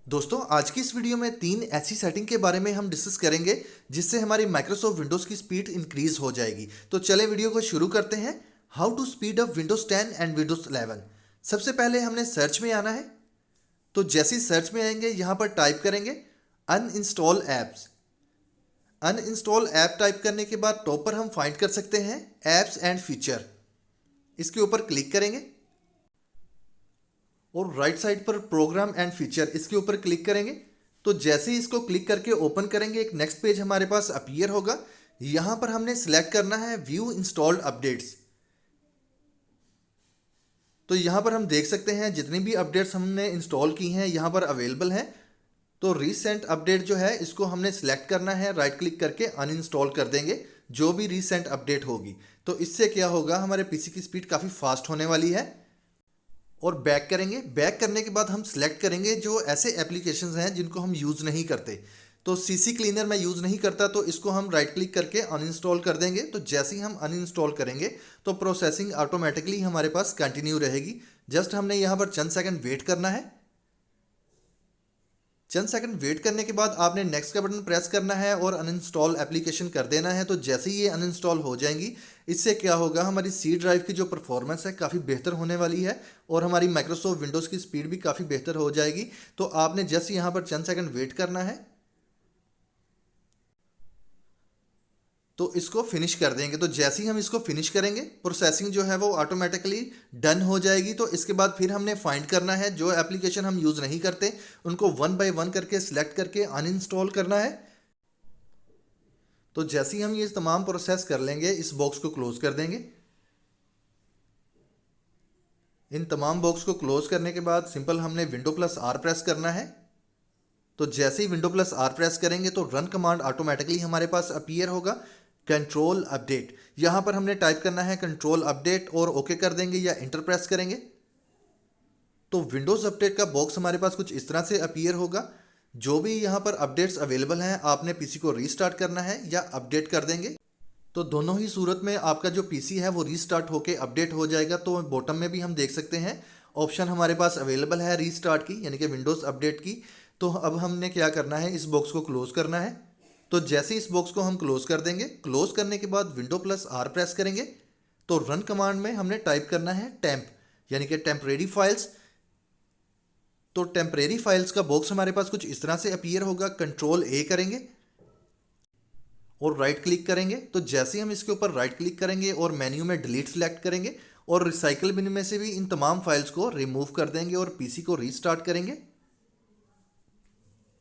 दोस्तों आज की इस वीडियो में तीन ऐसी सेटिंग के बारे में हम डिस्कस करेंगे जिससे हमारी माइक्रोसॉफ्ट विंडोज़ की स्पीड इंक्रीज हो जाएगी। तो चलें वीडियो को शुरू करते हैं। How to speed up Windows 10 and Windows 11। सबसे पहले हमने सर्च में आना है। तो जैसे ही सर्च में आएंगे यहाँ पर टाइप करेंगे uninstall apps. Uninstall app type करने के बाद टॉप पर हम फाइंड कर सकते हैं ऐप्स एंड फीचर। इसके ऊपर क्लिक करेंगे और राइट साइड पर प्रोग्राम एंड फीचर इसके ऊपर क्लिक करेंगे। तो जैसे ही इसको क्लिक करके ओपन करेंगे एक नेक्स्ट पेज हमारे पास अपीयर होगा। यहाँ पर हमने सिलेक्ट करना है व्यू इंस्टॉल्ड अपडेट्स। तो यहाँ पर हम देख सकते हैं जितनी भी अपडेट्स हमने इंस्टॉल की हैं यहाँ पर अवेलेबल हैं। तो रीसेंट अपडेट जो है इसको हमने सिलेक्ट करना है, राइट क्लिक करके अनइंस्टॉल कर देंगे जो भी रीसेंट अपडेट होगी। तो इससे क्या होगा, हमारे पीसी की स्पीड काफ़ी फास्ट होने वाली है। और बैक करेंगे। बैक करने के बाद हम सिलेक्ट करेंगे जो ऐसे एप्लीकेशंस हैं जिनको हम यूज़ नहीं करते। तो सीसी क्लीनर मैं यूज़ नहीं करता तो इसको हम राइट क्लिक करके अनइंस्टॉल कर देंगे। तो जैसे ही हम अनइंस्टॉल करेंगे तो प्रोसेसिंग ऑटोमेटिकली हमारे पास कंटिन्यू रहेगी। जस्ट हमने यहाँ पर चंद सेकंड वेट करना है। चंद सेकंड वेट करने के बाद आपने नेक्स्ट का बटन प्रेस करना है और अनइंस्टॉल एप्लीकेशन कर देना है। तो जैसे ही ये अनइंस्टॉल हो जाएंगी इससे क्या होगा, हमारी सी ड्राइव की जो परफॉर्मेंस है काफ़ी बेहतर होने वाली है और हमारी माइक्रोसॉफ्ट विंडोज़ की स्पीड भी काफ़ी बेहतर हो जाएगी। तो आपने जस्ट यहाँ पर चंद सेकंड वेट करना है तो इसको फिनिश कर देंगे। तो जैसे ही हम इसको फिनिश करेंगे प्रोसेसिंग जो है वो ऑटोमेटिकली डन हो जाएगी। तो इसके बाद फिर हमने फाइंड करना है जो एप्लीकेशन हम यूज़ नहीं करते उनको वन बाय वन करके सिलेक्ट करके अनइंस्टॉल करना है। तो जैसे ही हम ये तमाम प्रोसेस कर लेंगे इस बॉक्स को क्लोज कर देंगे। इन तमाम बॉक्स को क्लोज करने के बाद सिंपल हमने विंडो प्लस आर प्रेस करना है। तो जैसे ही विंडो प्लस आर प्रेस करेंगे तो रन कमांड ऑटोमेटिकली हमारे पास अपीयर होगा कंट्रोल अपडेट। यहाँ पर हमने टाइप करना है कंट्रोल अपडेट और ओके कर देंगे या इंटर प्रेस करेंगे। तो विंडोज़ अपडेट का बॉक्स हमारे पास कुछ इस तरह से अपीयर होगा। जो भी यहाँ पर अपडेट्स अवेलेबल हैं आपने पीसी को रीस्टार्ट करना है या अपडेट कर देंगे। तो दोनों ही सूरत में आपका जो पीसी है वो रीस्टार्ट होके अपडेट हो जाएगा। तो बॉटम में भी हम देख सकते हैं ऑप्शन हमारे पास अवेलेबल है रीस्टार्ट की, यानी कि विंडोज़ अपडेट की। तो अब हमने क्या करना है, इस बॉक्स को क्लोज करना है। तो जैसे इस बॉक्स को हम क्लोज कर देंगे, क्लोज करने के बाद विंडो प्लस आर प्रेस करेंगे। तो रन कमांड में हमने टाइप करना है टेम्प, यानी कि टेम्परेरी फाइल्स। तो टेम्परेरी फाइल्स का बॉक्स हमारे पास कुछ इस तरह से अपीयर होगा। कंट्रोल ए करेंगे और राइट क्लिक करेंगे। तो जैसे ही हम इसके ऊपर राइट क्लिक करेंगे और मेन्यू में डिलीट सेलेक्ट करेंगे और रिसाइकल बिन में से भी इन तमाम फाइल्स को रिमूव कर देंगे और पीसी को रीस्टार्ट करेंगे।